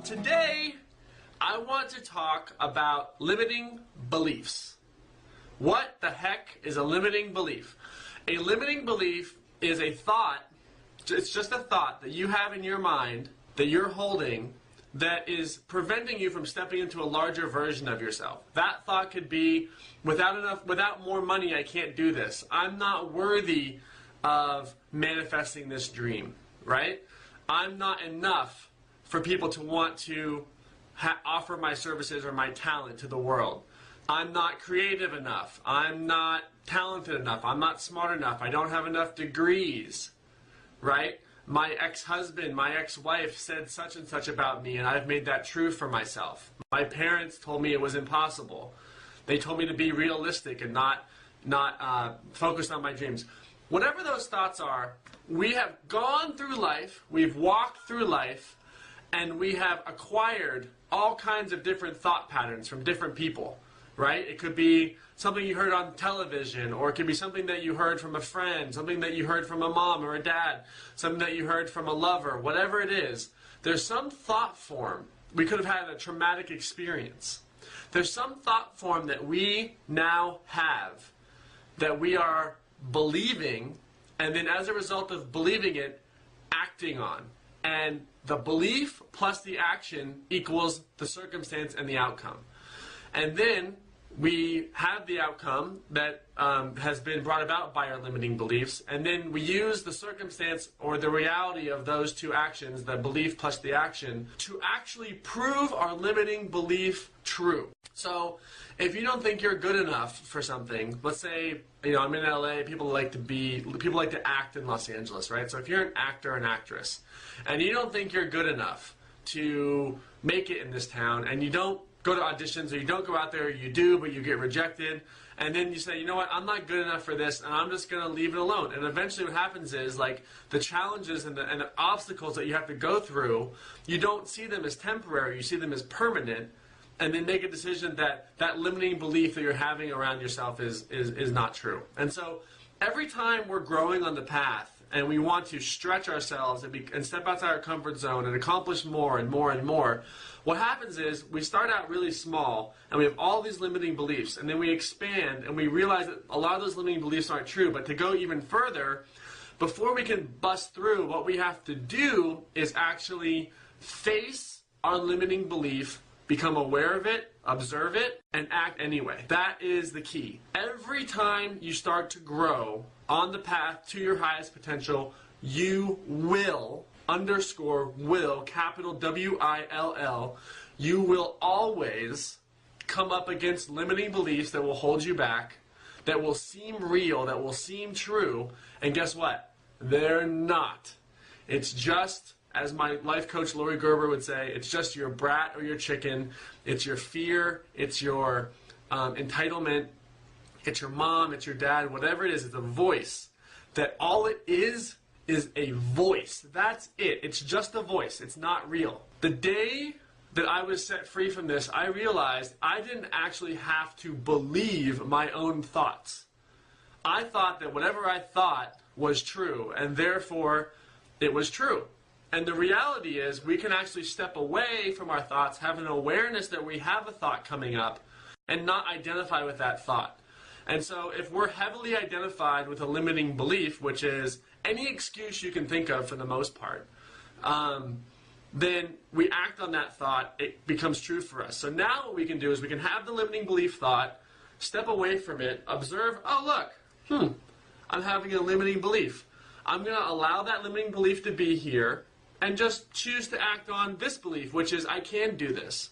Today, I want to talk about limiting beliefs. What the heck is a limiting belief? A limiting belief is a thought, it's just a thought that you have in your mind that you're holding that is preventing you from stepping into a larger version of yourself. That thought could be, without more money, I can't do this. I'm not worthy of manifesting this dream, right? I'm not enough for people to want to offer my services or my talent to the world. I'm not creative enough. I'm not talented enough. I'm not smart enough. I don't have enough degrees, right? My ex-husband, my ex-wife said such and such about me, and I've made that true for myself. My parents told me it was impossible. They told me to be realistic and not focused on my dreams. Whatever those thoughts are, we have gone through life, we've walked through life, and we have acquired all kinds of different thought patterns from different people, right? It could be something you heard on television, or it could be something that you heard from a friend, something that you heard from a mom or a dad, something that you heard from a lover, whatever it is. There's some thought form. We could have had a traumatic experience. There's some thought form that we now have that we are believing, and then as a result of believing it, acting on. And the belief plus the action equals the circumstance and the outcome. And then we have the outcome that has been brought about by our limiting beliefs, and then we use the circumstance or the reality of those two actions, the belief plus the action, to actually prove our limiting belief true. So if you don't think you're good enough for something, let's say, I'm in LA, people like to act in Los Angeles, right? So if you're an actor or an actress, and you don't think you're good enough to make it in this town, and you don't go to auditions, or you don't go out there, or you do, but you get rejected, and then you say, you know what, I'm not good enough for this, and I'm just going to leave it alone. And eventually what happens is, like, the challenges and the obstacles that you have to go through, you don't see them as temporary, you see them as permanent, and then make a decision that that limiting belief that you're having around yourself is not true. And so every time we're growing on the path, and we want to stretch ourselves and step outside our comfort zone and accomplish more and more and more, what happens is we start out really small and we have all these limiting beliefs, and then we expand and we realize that a lot of those limiting beliefs aren't true. But to go even further, before we can bust through, what we have to do is actually face our limiting belief, become aware of it, observe it, and act anyway. That is the key. Every time you start to grow on the path to your highest potential, you will, capital W-I-L-L, you will always come up against limiting beliefs that will hold you back, that will seem real, that will seem true, and guess what? They're not. It's just, as my life coach Lori Gerber would say, it's just your brat or your chicken. It's your fear, it's your entitlement, it's your mom, it's your dad, whatever it is, it's a voice. That all it is a voice. That's it. It's just a voice. It's not real. The day that I was set free from this, I realized I didn't actually have to believe my own thoughts. I thought that whatever I thought was true, and therefore it was true. And the reality is we can actually step away from our thoughts, have an awareness that we have a thought coming up, and not identify with that thought. And so if we're heavily identified with a limiting belief, which is any excuse you can think of for the most part, then we act on that thought, it becomes true for us. So now what we can do is we can have the limiting belief thought, step away from it, observe, oh look, I'm having a limiting belief. I'm going to allow that limiting belief to be here, and just choose to act on this belief, which is I can do this.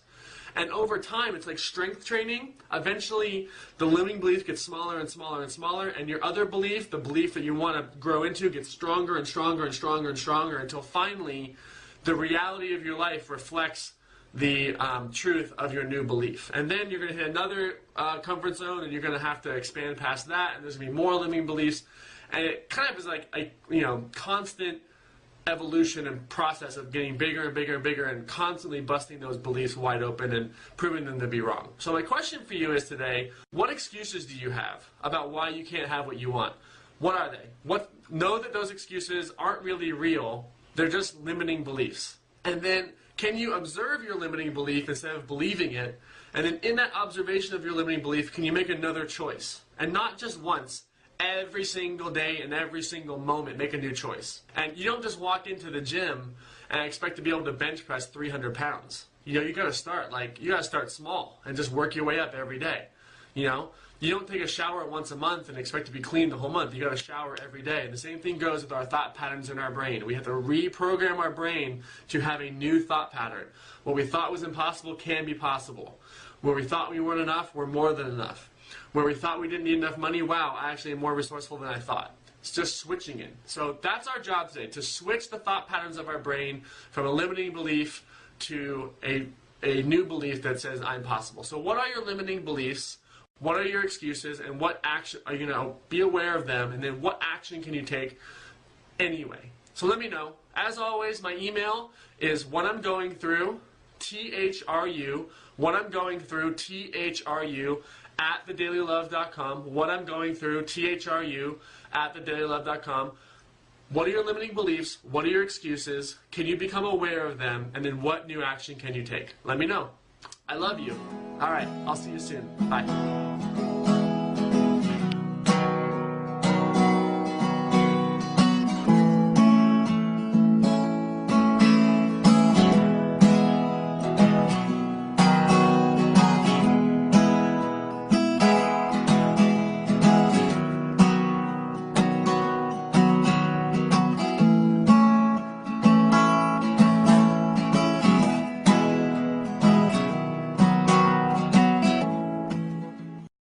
And over time, it's like strength training. Eventually, the limiting belief gets smaller and smaller and smaller, and your other belief, the belief that you want to grow into, gets stronger and stronger and stronger and stronger until finally the reality of your life reflects the truth of your new belief. And then you're going to hit another comfort zone, and you're going to have to expand past that, and there's going to be more limiting beliefs. And it kind of is like a constant evolution and process of getting bigger and bigger and bigger and constantly busting those beliefs wide open and proving them to be wrong. So my question for you is today, what excuses do you have about why you can't have what you want? What are they? Know that those excuses aren't really real. They're just limiting beliefs. And then Can you observe your limiting belief instead of believing it? And then in that observation of your limiting belief, can you make another choice? And not just once, every single day and every single moment, make a new choice. And you don't just walk into the gym and expect to be able to bench press 300 pounds. You know, you gotta start small and just work your way up every day. You know, you don't take a shower once a month and expect to be clean the whole month. You gotta shower every day. And the same thing goes with our thought patterns in our brain. We have to reprogram our brain to have a new thought pattern. What we thought was impossible can be possible. Where we thought we weren't enough, we're more than enough. Where we thought we didn't need enough money, wow, I actually am more resourceful than I thought. It's just switching it. So that's our job today, to switch the thought patterns of our brain from a limiting belief to a new belief that says I'm possible. So what are your limiting beliefs? What are your excuses? And what action are you going to be aware of them? And then what action can you take anyway? So let me know. As always, my email is whatimgoingthrough, THRU, whatimgoingthrough, at thedailylove.com, whatimgoingthrough, THRU, at thedailylove.com. What are your limiting beliefs? What are your excuses? Can you become aware of them? And then what new action can you take? Let me know. I love you. All right, I'll see you soon. Bye.